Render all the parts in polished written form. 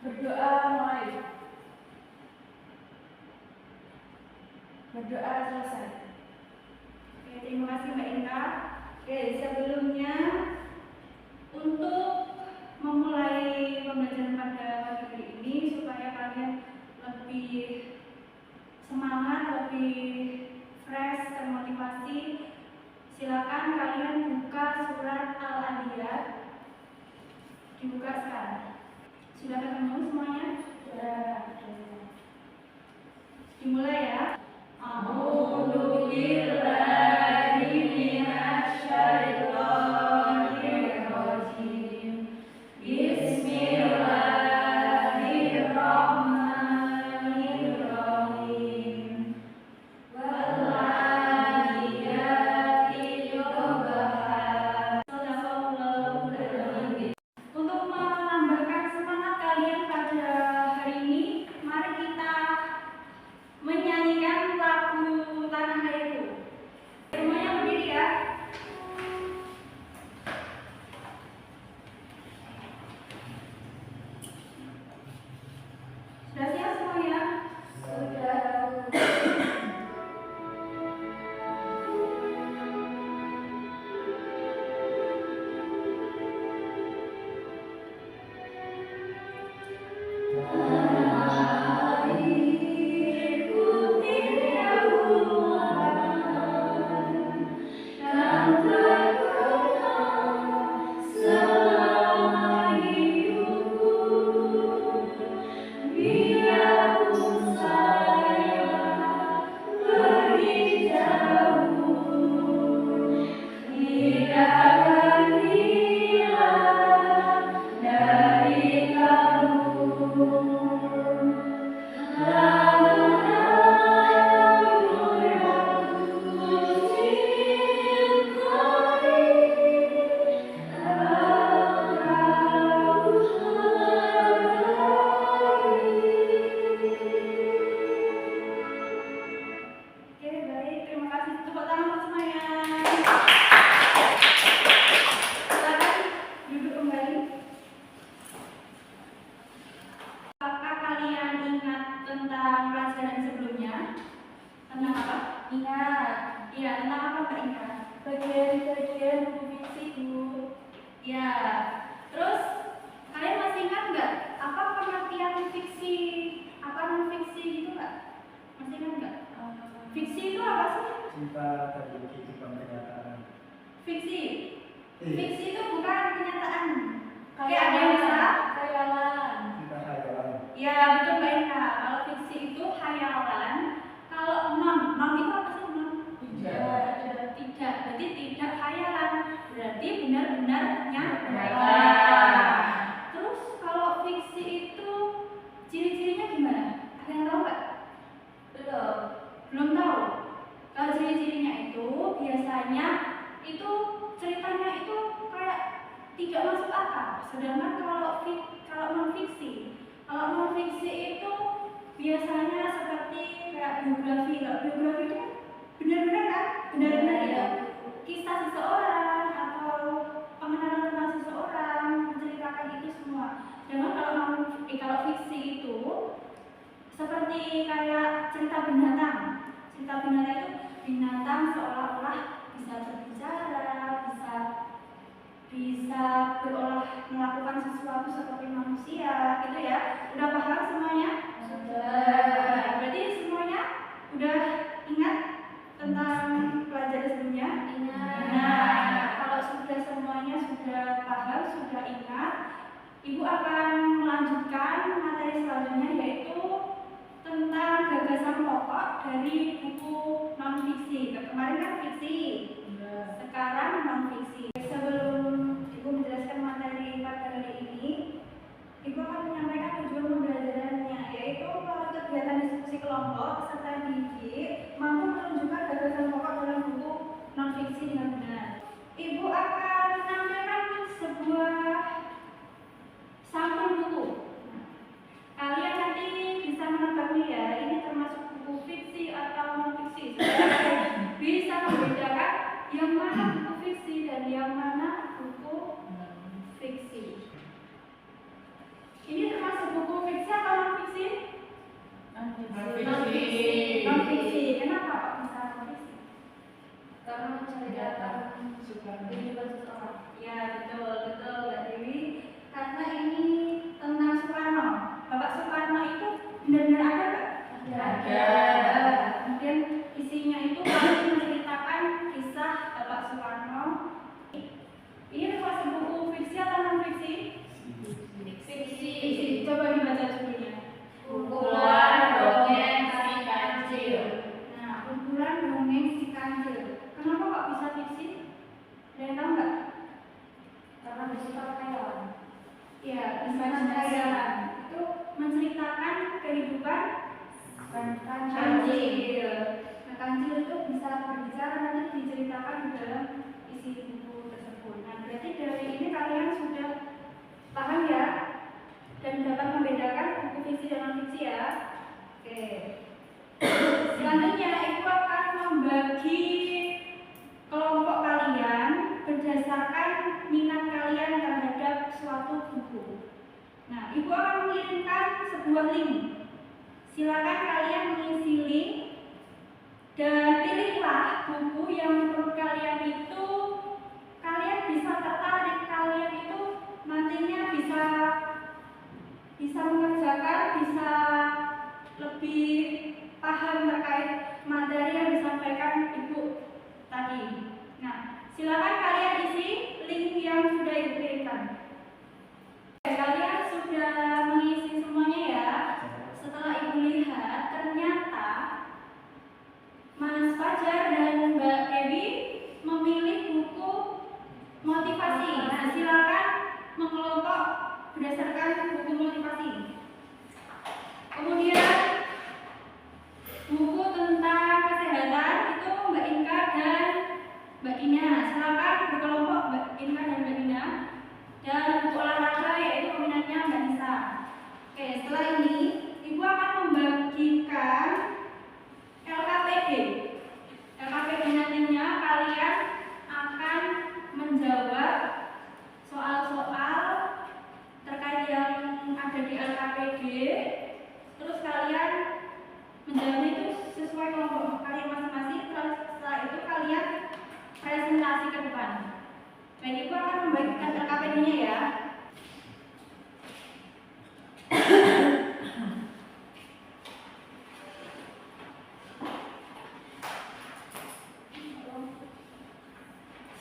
Berdoa mulai. Berdoa selesai. Oke, terima kasih Mbak Inka. Oke, sebelumnya untuk memulai pembelajaran pada pagi hari ini supaya kalian lebih semangat, lebih fresh, termotivasi, silakan kalian buka surat Al-Adiyat. Dibuka sekarang. Sudah ketemu semuanya? Sudah. Dimulai ya. A'udzu billahi minasyaitonir rajim. Bismillahirrahmanirrahim. Wal 'adiyati dhabha. Shadaqallahul adzim. Untuk menambahkan semangat kalian pada hari ini, mari kita menyanyikan lagu Tanah Airku. Semuanya berdiri ya. Sudah siap semuanya? Sudah. Oke, baik. Terima kasih. Tepuk tangan untuk semuanya. Silakan duduk kembali. Apakah kalian ingat tentang pelajaran sebelumnya? Tentang apa? Ingat Iya, tentang apa Mbak Inka? bagian-bagian buku fiksi, Bu. Ya. Terus kalian masih ingat nggak apa pengertian fiksi, apa non fiksi gitu nggak? Masih ingat nggak? Fiksi itu apa sih? Cinta terbukti di pernyataan. Fiksi. Iya. Fiksi itu bukan kenyataan. Oke, Khayalan. ada yang bisa? Khayalan. Cinta hayalan. Ya, betul Mbak Inka. Kalau fiksi itu khayalan. Kalau non itu apa sih non? Tidak. Tidak. Berarti tidak khayalan. Berarti benar-benar nyata. Nyata. Terus kalau fiksi itu ciri-cirinya gimana? Ada yang tahu nggak? Belum. Belum tahu. Kalau ciri-cirinya itu biasanya itu ceritanya itu kayak tidak masuk akal. Sedangkan kalau non fiksi itu biasanya seperti kayak biografi. Kalau biografi itu kan benar-benar kan? Benar-benar ya. Kisah seseorang atau pengenalan tentang seseorang, menceritakan itu semua. Sedangkan kalau fiksi itu seperti kayak cerita binatang. Cerita binatang itu binatang seolah-olah bisa berbicara, bisa melakukan sesuatu seperti manusia, gitu ya. Udah paham semuanya? Sudah. Berarti semuanya udah ingat tentang pelajaran sebelumnya? Ingat. Nah, kalau sudah semuanya sudah paham, sudah ingat, Ibu akan melanjutkan materi selanjutnya yaitu tentang gagasan pokok dari buku non fiksi. Kemarin kan fiksi, sekarang non fiksi. Sebelum Ibu menjelaskan materi pada hari ini, Ibu akan menyampaikan tujuan pembelajarannya, yaitu kalau kegiatan diskusi kelompok serta didik mampu menunjukkan gagasan pokok dalam buku non fiksi dengan benar. Ibu akan menampilkan sebuah sampul buku. Kalian nanti bisa menebaknya ya, ini termasuk buku fiksi atau non fiksi. Bisa membedakan yang mana buku fiksi dan yang mana buku fiksi. Ini termasuk buku Non fiksi. Kenapa kok bisa non fiksi? Karena menceritakan kehidupan seseorang. Ya betul Mbak Dewi. Karena ini tentang Soekarno. Bapak Soekarno itu benar-benar ada nggak? Ada. Kemudian isinya itu kami menceritakan kisah Bapak Soekarno. Ini termasuk buku fiksi atau non fiksi? Fiksi. Coba dibaca judulnya. Kumpulan dongeng si kancil. Nah, kumpulan dongeng si kancil. Kenapa kok bisa fiksi? Ada yang tahu nggak? Karena bersifat khayalan. Ya, khayalan itu menceritakan kehidupan kancil. Nah, kancil itu bisa berbicara, nanti diceritakan di dalam isi buku tersebut. Nah, berarti dari ini kalian sudah paham ya dan dapat membedakan buku fiksi dan non fiksi ya. Oke. Selanjutnya ibu akan membagi kelompok kalian berdasarkan minat kalian terhadap suatu buku. Nah, ibu akan mengirimkan sebuah link. Silakan kalian mengisi link dan pilihlah buku yang menurut kalian itu kalian bisa tertarik, kalian itu nantinya bisa mengerjakan, bisa lebih paham terkait materi yang disampaikan ibu tadi. Nah, silakan kalian isi link yang sudah ibu kirimkan. Kalian sudah mengisi semuanya ya. Setelah ibu lihat, ternyata Mas Fajar dan Mbak Dewi memilih buku motivasi. Nah, silakan mengelompok berdasarkan buku motivasi. Kemudian buku tentang kesehatan itu Mbak Inka dan Mbak Dina. Silakan berkelompok Mbak Inka dan Mbak Dina. Dan buku olahraga yaitu peminatnya Mbak Nisa. Oke, setelah ini ibu akan membagikan LKPD. LKPD nantinya kalian akan menjawab soal-soal terkait yang ada di LKPD. Terus kalian menjawab itu sesuai kelompok kalian masing-masing. Terus setelah itu kalian presentasi ke depan. Baik, ibu akan membagikan LKPD-nya ya.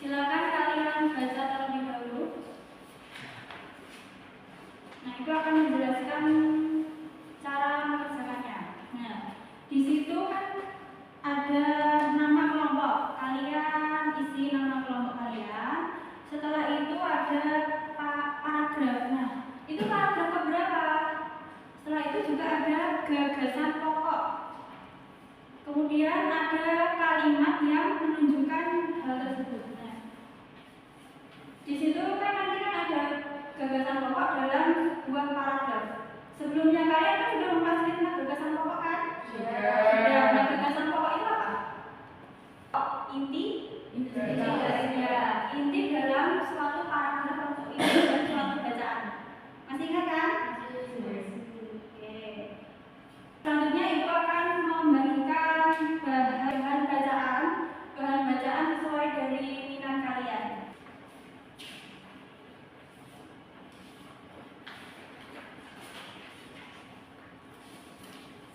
Silakan kalian baca terlebih dahulu. Nah, ibu akan menjelaskan cara mengerjakannya. Nah, di situ kan ada nama kelompok. Kalian isi nama kelompok kalian. Setelah itu ada paragraf. Nah, itu paragraf keberapa? Setelah itu juga ada gagasan pokok. Kemudian ada kalimat yang menunjukkan hal tersebut. Nah, di situ kan nanti kan ada gagasan pokok dalam sebuah paragraf. Sebelumnya kalian kan sudah membahas tentang gagasan pokok kan? Sudah. Nah, gagasan pokok itu apa? Inti dalam suatu paragraf atau inti dalam suatu bacaan. Masih ingat kan? Oke. Selanjutnya ibu akan membagikan bahan bacaan sesuai dari minat kalian.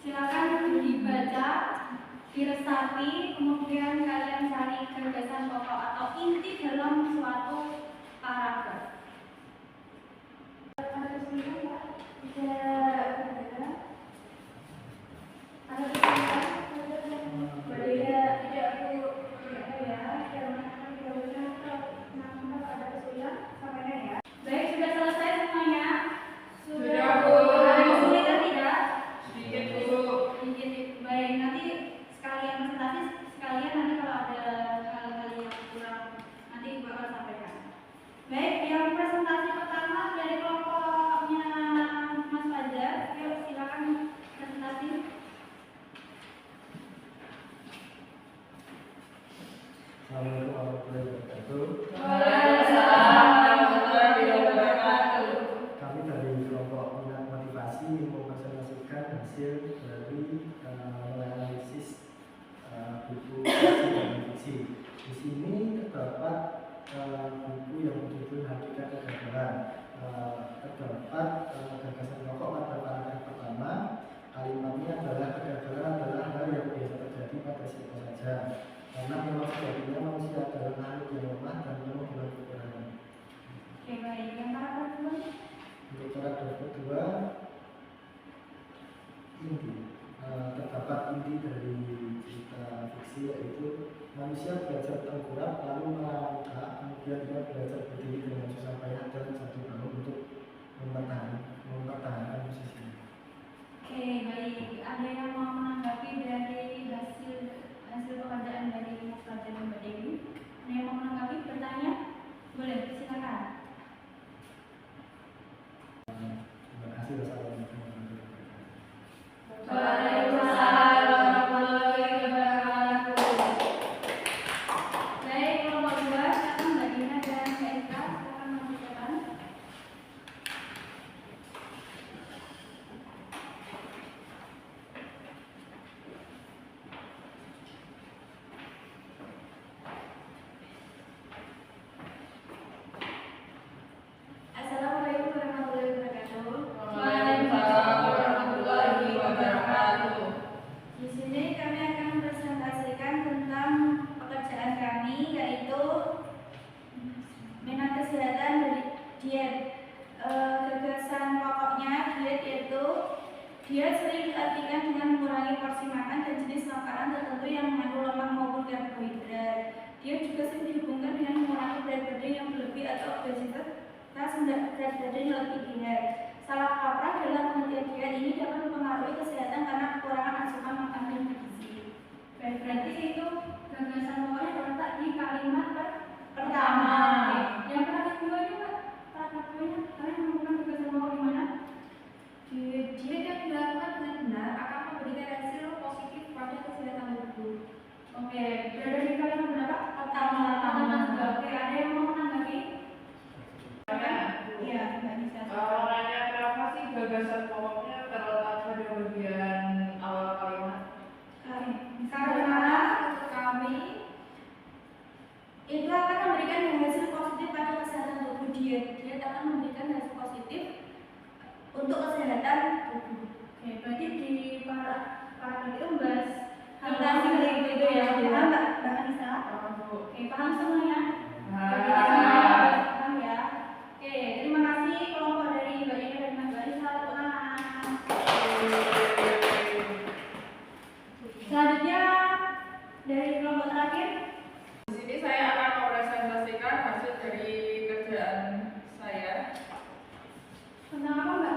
Silakan dibaca, diresapi, kemudian kalian cari gagasan pokok atau inti dalam suatu paragraf. Ada kesulitan Pak? Tidak ada. Ada kesulitan? Tidak perlu ya. Karena tidak usah nampak ada kesulitan sampaikan ya. Baik, sudah selesai semuanya? Sudah, Bu. Ada kesulitan tidak? Sedikit, Bu. Baik, nanti sekalian presentasi, sekalian nanti kalau ada hal-hal yang kurang nanti ibu akan sampaikan. Baik, yang masih mempresentasikan hasil dari menganalisis buku fiksi dan fiksi. Di sini terdapat buku yang berjudul Hakikat Kegagalan. Terdapat gagasan pokok pada paragraf pertama. Kalimatnya adalah kegagalan adalah hal yang biasa terjadi pada siapa saja, karena memang sejatinya manusia adalah makhluk yang lemah dan penuh dengan kekurangan. Oke, baik. Yang paragraf kedua? Untuk paragraf kedua, inti terdapat inti dari cerita fiksi, yaitu manusia belajar tengkurap lalu melangkah, kemudian dia belajar berdiri dengan susah payah dan jatuh bangun untuk mempertahankan posisinya. Oke, baik. Ada yang mau menanggapi dari hasil pekerjaan dari pelajaran Mbak Dewi? Ada yang mau menanggapi, bertanya? Boleh, silakan. Terima kasih. Wassalamualaikum. Waalaikumsalam warahmatullahi wabarakatuh. Baik, kelompok 2, silakan Mbak Dina dan Mbak Eka, silakan mengucapkan. Assalamualaikum warahmatullahi wabarakatuh. Waalaikumsalam warahmatullahi wabarakatuh. Di sini kami akan mempresentasikan tentang pekerjaan kami, yaitu minat kesehatan dari diet. Gagasan pokoknya diet yaitu diet sering diartikan dengan mengurangi porsi makan dan jenis makanan tertentu yang mengandung lemak maupun karbohidrat. Diet juga sering dihubungkan dengan mengurangi berat badan yang berlebih atau obesitas berat badan yang lebih tinggi. Salah kaprah dalam pengertian diet ini dapat mempengaruhi kesehatan karena kekurangan asupan makanan yang bergizi. Berarti itu gagasan pokoknya terletak di kalimat pertama. Yang paragraf kedua itu Pak, paragraf keduanya kalian menemukan gagasan pokok di mana? Diet yang dilakukan dengan benar akan memberikan hasil positif pada kesehatan tubuh. Oke, berada di kalimat berapa? Pertama. Oke, ada yang mau menanggapi? Iya, Mbak Nisa. Kalau nanya kenapa sih gagasan pokoknya terletak pada bagian awal kalimat? Karena untuk kami itu akan memberikan hasil positif pada kesehatan tubuh. Diet akan memberikan hasil positif untuk kesehatan tubuh. Oke, berarti di paragraf itu membahas tentang itu ya. Paham Mbak Anissa? Oke, paham semuanya? Paham ya. Oke, terima kasih kelompok dari Mbak Ina dan Mbak Anissa. Tepuk tangan. Selanjutnya dari kelompok terakhir. Di sini saya akan mempresentasikan hasil dari kerjaan saya. Tentang apa Mbak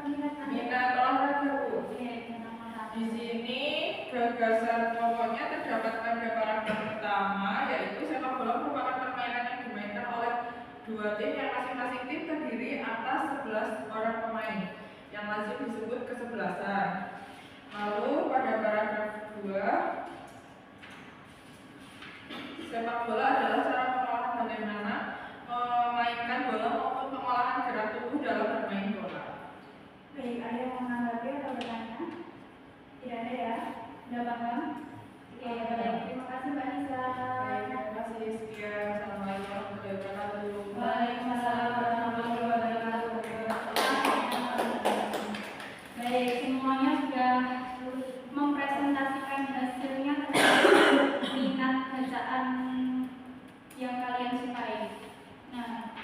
minat Minat olahraga, Bu. Oke, tentang olahraga. Di sini gagasan pokoknya terdapat pada paragraf pertama, yaitu sepak bola merupakan permainan yang dimainkan oleh dua tim yang masing-masing tim terdiri atas 11 orang pemain yang lazim disebut kesebelasan. Lalu pada paragraf 2, sepak bola adalah cara pengolahan bagaimana memainkan bola maupun pengolahan gerak tubuh dalam bermain bola. Baik, ada yang mau menanggapi atau bertanya? Tidak ada ya? Sudah paham? Oke, baik. Terima kasih Mbak Nisa. Baik, terima kasih. Sekian. Assalamualaikum warahmatullahi wabarakatuh. Waalaikumsalam warahmatullahi wabarakatuh. Baik, semuanya sudah mempresentasikan hasilnya tentang minat bacaan yang kalian sukai. Nah,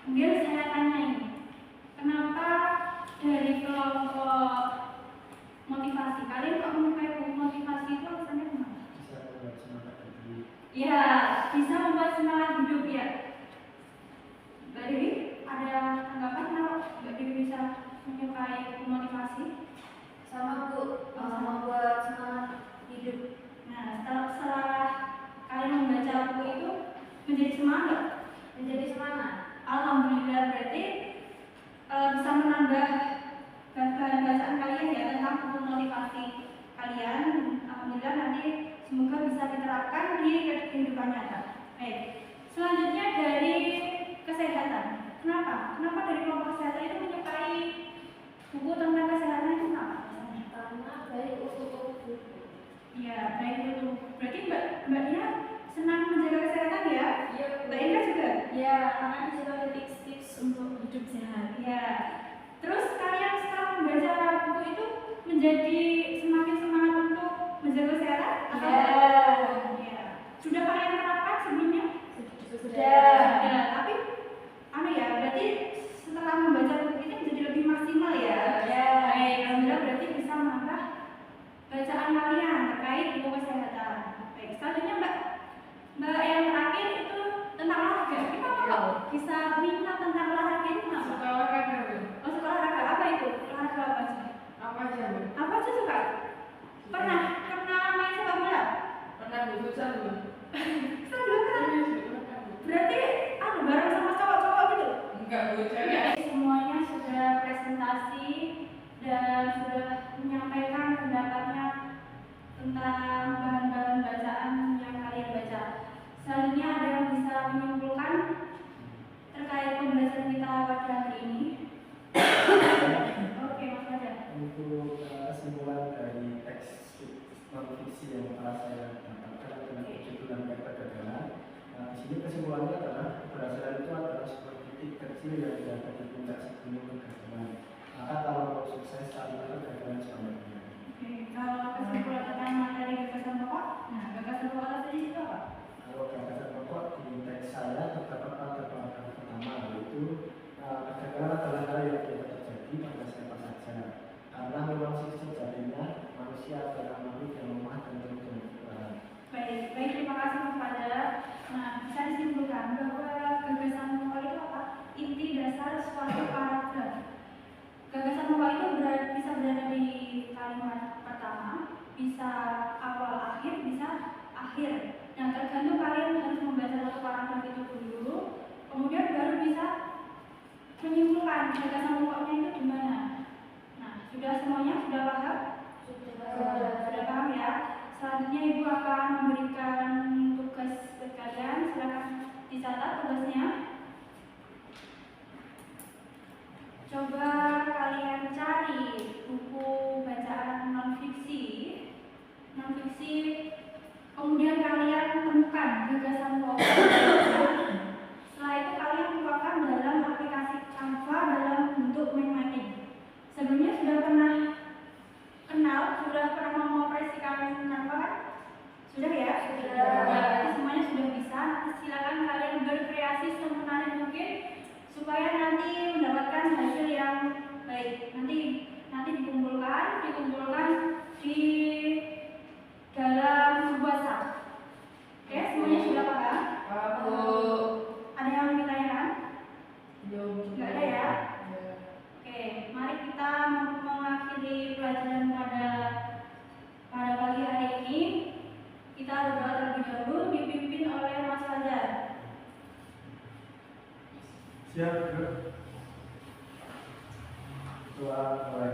kemudian saya tanya ini, kenapa dari kelompok motivasi kalian kok menyukai buku motivasi itu alasannya kenapa? Bisa membuat semangat diri. Ya, bisa membuat semangat hidup ya. Mbak Dewi, ada tanggapan kenapa Mbak Dewi bisa menyukai buku motivasi? Sama Bu, membuat semangat hidup. Nah, setelah kalian membaca buku itu menjadi semangat, Menjadi semangat. alhamdulillah berarti bisa menambah bahan bacaan kalian ya tentang buku motivasi kalian. Alhamdulillah nanti semoga bisa diterapkan di kehidupan nyata. Baik, selanjutnya dari kesehatan. Kenapa dari kelompok kesehatan itu menyukai buku tentang kesehatan? menjadi semakin semangat untuk menjaga kesehatan? Atau ya. Sudah kalian terapkan sebelumnya? Sudah. Tapi berarti setelah membaca buku ini menjadi lebih maksimal ya? Baik, alhamdulillah berarti bisa menambah bacaan kalian terkait buku kesehatan. Baik, selanjutnya Mbak yang terakhir itu tentang olahraga. Kenapa kok bisa minat tentang olahraga ini? Kenapa? Suka olahraga, Bu. Oh, suka olahraga. Apa itu? Olahraga apa aja? Apa aja, Bu? Apa aja suka? Pernah main sepak bola? Pernah, Bu. Futsal, Bu. Saya juga pernah. Serius, Bu. Pernah, Bu. Berarti bareng sama cowok-cowok gitu? Enggak, Bu. Cewek. Semuanya sudah presentasi dan sudah menyampaikan pendapatnya tentang bahan-bahan bacaan yang kalian baca. Selanjutnya ada yang bisa menyimpulkan terkait pembelajaran kita pada hari ini? Oke, Mas Fajar. Untuk kesimpulan dari teks non-fiksi yang telah saya dapatkan dengan judul dan kegagalan, di sini kesimpulannya adalah keberhasilan itu adalah sebuah titik kecil yang berada di puncak sebelum kegagalan. Maka kalau mau sukses, carilah kegagalan sebanyak-banyaknya. Oke, kalau kesimpulan tentang materi gagasan pokok, nah gagasan pokok tadi itu apa? Kalau gagasan pokok di teks saya terdapat pada paragraf pertama, yaitu kegagalan adalah hal yang tidak terjadi pada siapa saja. Karena memang sejatinya manusia adalah makhluk yang lemah dan cenderung kekurangan. Baik, terima kasih Mas Fajar. Nah, bisa disimpulkan bahwa gagasan pokok itu apa? Inti dasar suatu paragraf. Gagasan pokok itu bisa berada di kalimat pertama, bisa awal akhir, bisa akhir. Nah, tergantung kalian harus membaca satu paragraf itu dulu, kemudian baru bisa menyimpulkan gagasan pokoknya itu di mana. Nah, sudah semuanya sudah paham? Sudah paham ya. Selanjutnya Ibu akan memberikan tugas ke kalian. Silakan dicatat tugasnya. Coba kalian cari buku bacaan non-fiksi, kemudian kalian temukan gagasan pokok. Setelah itu kalian tuangkan dalam aplikasi Canva dalam bentuk mind mapping. Sebelumnya sudah pernah mengoperasikan Canva kan? Sudah ya? Sudah. Berarti semuanya sudah bisa. Silakan kalian berkreasi semenarik mungkin supaya nanti mendapatkan hasil yang baik. Nanti dikumpulkan di dalam sebuah sak. Oke, semuanya sudah paham? Bu. Ada yang mau ditanyakan? Belum. Nggak ada ya? Oke, mari kita mengakhiri pelajaran pada pagi hari ini. Kita berdoa terlebih dahulu dipimpin oleh Mas Fajar. Siap, doa mulai.